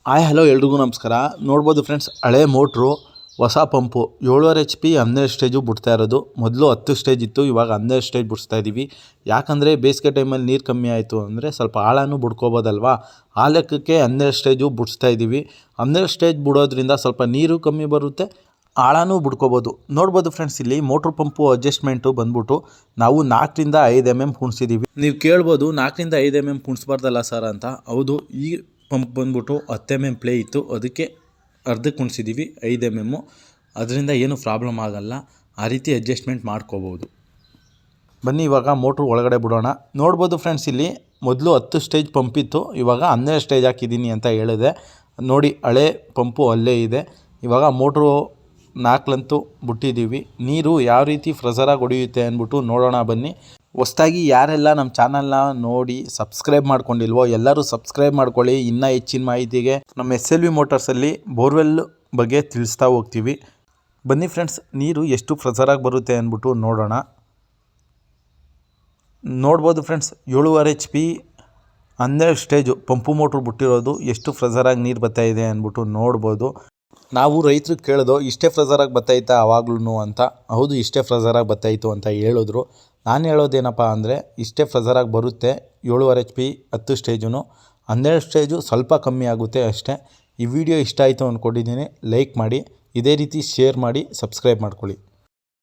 Hi hello ಎಲ್ರಿಗೂ ನಮಸ್ಕಾರ. ನೋಡ್ಬೋದು ಫ್ರೆಂಡ್ಸ್, ಹಳೆ ಮೋಟ್ರು ಹೊಸ ಪಂಪು 7.5 HP 12 ಸ್ಟೇಜು ಬಿಡ್ತಾ ಇರೋದು. ಮೊದಲು 10 ಸ್ಟೇಜ್ ಇತ್ತು, ಇವಾಗ 12 ಸ್ಟೇಜ್ ಬಿಡಿಸ್ತಾ ಇದ್ದೀವಿ. ಯಾಕಂದರೆ ಬೇಸಿಗೆ ಟೈಮಲ್ಲಿ ನೀರು ಕಮ್ಮಿ ಆಯಿತು ಅಂದರೆ ಸ್ವಲ್ಪ ಆಳನೂ ಬಿಡ್ಕೋಬೋದಲ್ವಾ, ಆ ಲೆಕ್ಕಕ್ಕೆ 12 ಸ್ಟೇಜು ಬಿಡಿಸ್ತಾ ಇದ್ದೀವಿ. 12 ಸ್ಟೇಜ್ ಬಿಡೋದ್ರಿಂದ ಸ್ವಲ್ಪ ನೀರು ಕಮ್ಮಿ ಬರುತ್ತೆ, ಆಳನೂ ಬಿಡ್ಕೋಬೋದು. ನೋಡ್ಬೋದು ಫ್ರೆಂಡ್ಸ್, ಇಲ್ಲಿ ಮೋಟ್ರ್ ಪಂಪು ಅಡ್ಜಸ್ಟ್ಮೆಂಟು ಬಂದ್ಬಿಟ್ಟು ನಾವು 4ರಿಂದ 5 mm ಕುಣಿಸಿದ್ದೀವಿ. ನೀವು ಕೇಳ್ಬೋದು 4ರಿಂದ 5 mm ಕುಣಿಸ್ಬಾರ್ದಲ್ಲ ಸರ್ ಅಂತ. ಹೌದು, ಈ ಪಂಪ್ ಬಂದ್ಬಿಟ್ಟು 10 mm ಪ್ಲೇ ಇತ್ತು, ಅದಕ್ಕೆ ಅರ್ಧಕ್ಕೆ ಕುಣಿಸಿದ್ದೀವಿ 5 mm. ಅದರಿಂದ ಏನು ಪ್ರಾಬ್ಲಮ್ ಆಗಲ್ಲ, ಆ ರೀತಿ ಅಡ್ಜಸ್ಟ್ಮೆಂಟ್ ಮಾಡ್ಕೋಬೋದು. ಬನ್ನಿ ಇವಾಗ ಮೋಟ್ರು ಒಳಗಡೆ ಬಿಡೋಣ. ನೋಡ್ಬೋದು ಫ್ರೆಂಡ್ಸ್, ಇಲ್ಲಿ ಮೊದಲು 10 ಸ್ಟೇಜ್ ಪಂಪ್ ಇತ್ತು, ಇವಾಗ 12 ಸ್ಟೇಜ್ ಹಾಕಿದ್ದೀನಿ ಅಂತ ಹೇಳಿದೆ ನೋಡಿ. ಹಳೆ ಪಂಪು ಅಲ್ಲೇ ಇದೆ. ಇವಾಗ ಮೋಟ್ರು 4ಲಂತೂ ಬಿಟ್ಟಿದ್ದೀವಿ. ನೀರು ಯಾವ ರೀತಿ ಫ್ರೆಷರಾಗಿ ಹೊಡೆಯುತ್ತೆ ಅಂದ್ಬಿಟ್ಟು ನೋಡೋಣ ಬನ್ನಿ. ಹೊಸದಾಗಿ ಯಾರೆಲ್ಲ ನಮ್ಮ ಚಾನಲ್ನ ನೋಡಿ ಸಬ್ಸ್ಕ್ರೈಬ್ ಮಾಡ್ಕೊಂಡಿಲ್ವೋ ಎಲ್ಲರೂ ಸಬ್ಸ್ಕ್ರೈಬ್ ಮಾಡ್ಕೊಳ್ಳಿ. ಇನ್ನೂ ಹೆಚ್ಚಿನ ಮಾಹಿತಿಗೆ ನಮ್ಮ SLV ಮೋಟರ್ಸಲ್ಲಿ ಬೋರ್ವೆಲ್ ಬಗ್ಗೆ ತಿಳಿಸ್ತಾ ಹೋಗ್ತೀವಿ. ಬನ್ನಿ ಫ್ರೆಂಡ್ಸ್, ನೀರು ಎಷ್ಟು ಫ್ರೆಷರಾಗಿ ಬರುತ್ತೆ ಅಂದ್ಬಿಟ್ಟು ನೋಡೋಣ. ನೋಡ್ಬೋದು friends, 7.5 HP 12 stage pump motor ಬಿಟ್ಟಿರೋದು ಎಷ್ಟು ಫ್ರೆಷರಾಗಿ ನೀರು ಬರ್ತಾಯಿದೆ ಅಂದ್ಬಿಟ್ಟು ನೋಡ್ಬೋದು. ನಾವು ರೈತರು ಕೇಳಿದೋ ಇಷ್ಟೇ ಫ್ರೆಷರಾಗಿ ಬರ್ತಾಯಿತ್ತಾ ಆವಾಗ್ಲೂ ಅಂತ. ಹೌದು, ಇಷ್ಟೇ ಫ್ರೆಷರಾಗಿ ಬರ್ತಾಯಿತ್ತು ಅಂತ ಹೇಳಿದ್ರು. ನಾನು ಹೇಳೋದೇನಪ್ಪ ಅಂದರೆ ಇಷ್ಟೇ ಫ್ರೆಷರಾಗಿ ಬರುತ್ತೆ 7.5 HP 10 ಸ್ಟೇಜು. 12 ಸ್ಟೇಜು ಸ್ವಲ್ಪ ಕಮ್ಮಿ ಆಗುತ್ತೆ ಅಷ್ಟೇ. ಈ ವಿಡಿಯೋ ಇಷ್ಟ ಆಯಿತು ಅಂದ್ಕೊಂಡಿದ್ದೀನಿ. ಲೈಕ್ ಮಾಡಿ, ಇದೇ ರೀತಿ ಶೇರ್ ಮಾಡಿ, ಸಬ್ಸ್ಕ್ರೈಬ್ ಮಾಡ್ಕೊಳ್ಳಿ.